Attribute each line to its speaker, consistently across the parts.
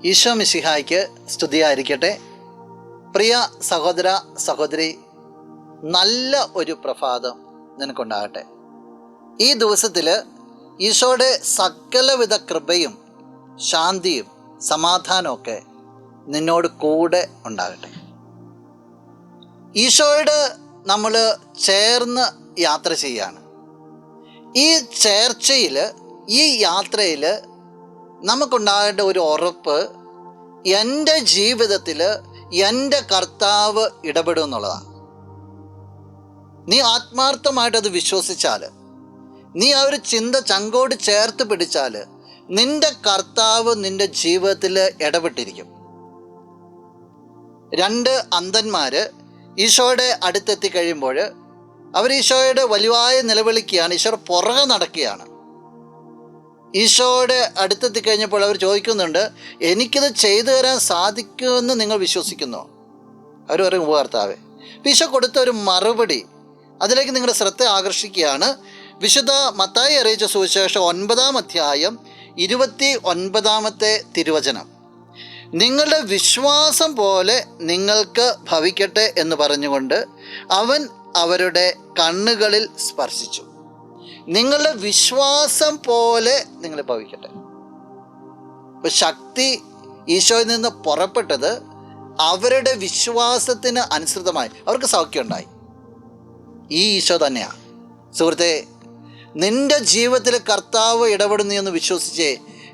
Speaker 1: ഈശോ മിശിഹായ്ക്ക് സ്തുതിയായിരിക്കട്ടെ. പ്രിയ സഹോദര സഹോദരി, നല്ല ഒരു പ്രഭാതം നിനക്കുണ്ടാകട്ടെ. ഈ ദിവസത്തിൽ ഈശോയുടെ സകലവിധ കൃപയും ശാന്തിയും സമാധാനമൊക്കെ നിന്നോട് കൂടെ ഉണ്ടാകട്ടെ. ഈശോയോട് നമ്മൾ ചേർന്ന് യാത്ര ചെയ്യാണ്. ഈ ചേർച്ചയിൽ, ഈ യാത്രയിൽ നമുക്കുണ്ടാകേണ്ട ഒരു ഉറപ്പ്, എൻ്റെ ജീവിതത്തിൽ എൻ്റെ കർത്താവ് ഇടപെടും എന്നുള്ളതാണ്. നീ ആത്മാർത്ഥമായിട്ടത് വിശ്വസിച്ചാൽ, നീ ആ ഒരു ചിന്ത ചങ്കോട് ചേർത്ത് പിടിച്ചാൽ, നിൻ്റെ കർത്താവ് നിൻ്റെ ജീവിതത്തിൽ ഇടപെട്ടിരിക്കും. രണ്ട് അന്ധന്മാർ ഈശോയുടെ അടുത്തെത്തി കഴിയുമ്പോൾ അവർ ഈശോയുടെ വലുവായ നിലവിളിക്കുകയാണ്. ഈശോയുടെ പുറകെ നടക്കുകയാണ്. ഈശോയുടെ അടുത്തെത്തി കഴിഞ്ഞപ്പോൾ അവർ ചോദിക്കുന്നുണ്ട്, എനിക്കിത് ചെയ്തു തരാൻ സാധിക്കുമെന്ന് നിങ്ങൾ വിശ്വസിക്കുന്നോ? അവർ പറയും, കർത്താവേ. ഈശോ കൊടുത്ത ഒരു മറുപടി, അതിലേക്ക് നിങ്ങളുടെ ശ്രദ്ധ ആകർഷിക്കുകയാണ്. വിശുദ്ധ മത്തായി അറിയിച്ച സുവിശേഷം 9-ാം അധ്യായം 29-ാമത്തെ തിരുവചനം. നിങ്ങളുടെ വിശ്വാസം പോലെ നിങ്ങൾക്ക് ഭവിക്കട്ടെ എന്ന് പറഞ്ഞുകൊണ്ട് അവൻ അവരുടെ കണ്ണുകളിൽ സ്പർശിച്ചു. നിങ്ങളുടെ വിശ്വാസം പോലെ നിങ്ങൾ ഭവിക്കട്ടെ. ഇപ്പം ശക്തി ഈശോയിൽ നിന്ന് പുറപ്പെട്ടത് അവരുടെ വിശ്വാസത്തിന് അനുസൃതമായി അവർക്ക് സൗഖ്യമുണ്ടായി. ഈ ഈശോ തന്നെയാണ്. സുഹൃത്തെ, നിൻ്റെ ജീവിതത്തിൽ കർത്താവ് ഇടപെടുന്നു എന്ന് വിശ്വസിച്ചേ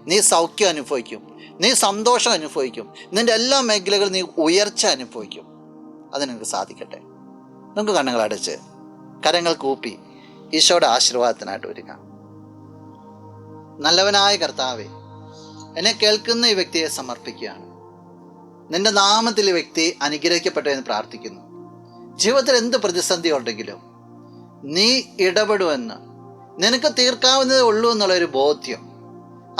Speaker 1: നീ സൗഖ്യം അനുഭവിക്കും, നീ സന്തോഷം അനുഭവിക്കും, നിൻ്റെ എല്ലാ മേഖലകളും നീ ഉയർച്ച അനുഭവിക്കും. അത് നിനക്ക് സാധിക്കട്ടെ. നമുക്ക് കണ്ണുകൾ അടച്ച് കരങ്ങൾ കൂപ്പി ഈശോയുടെ ആശീർവാദത്തിനായിട്ട് ഒരുങ്ങാം. നല്ലവനായ കർത്താവേ, എന്നെ കേൾക്കുന്ന ഈ വ്യക്തിയെ സമർപ്പിക്കുകയാണ്. നിന്റെ നാമത്തിൽ ഈ വ്യക്തി അനുഗ്രഹിക്കപ്പെട്ടെന്ന് പ്രാർത്ഥിക്കുന്നു. ജീവിതത്തിൽ എന്ത് പ്രതിസന്ധി ഉണ്ടെങ്കിലും നീ ഇടപെടുമെന്ന്, നിനക്ക് തീർക്കാവുന്നതേ ഉള്ളൂ എന്നുള്ളൊരു ബോധ്യം,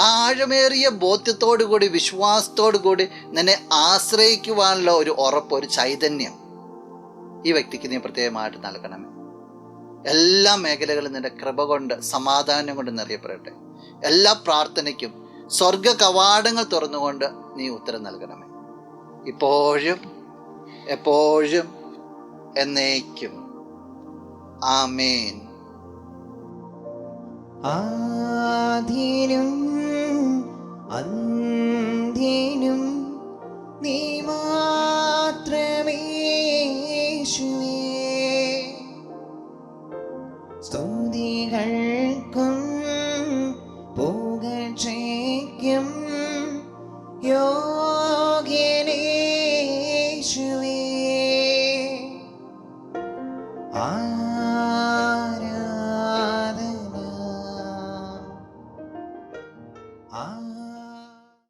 Speaker 1: ആ ആഴമേറിയ ബോധ്യത്തോടു കൂടി, വിശ്വാസത്തോടു കൂടി നിന്നെ ആശ്രയിക്കുവാനുള്ള ഒരു ഉറപ്പ്, ഒരു ചൈതന്യം ഈ വ്യക്തിക്ക് നീ പ്രത്യേകമായിട്ട് നൽകണമേ. എല്ലാ മേഖലകളും നിന്റെ കൃപ കൊണ്ട്, സമാധാനം കൊണ്ട് നിറയപ്പെടട്ടെ. എല്ലാ പ്രാർത്ഥനയ്ക്കും സ്വർഗ കവാടങ്ങൾ തുറന്നുകൊണ്ട് നീ ഉത്തരം നൽകണമേ. ഇപ്പോഴും എപ്പോഴും എന്നേക്കും. ആമേൻ.
Speaker 2: ആദിയിലും അന്ത്യനും നീ മാത്രമേ യേശുവേ. സ്തുതികൾക്കും പുകഴ്ചയ്ക്കും യോഗ്യനേശുവേ.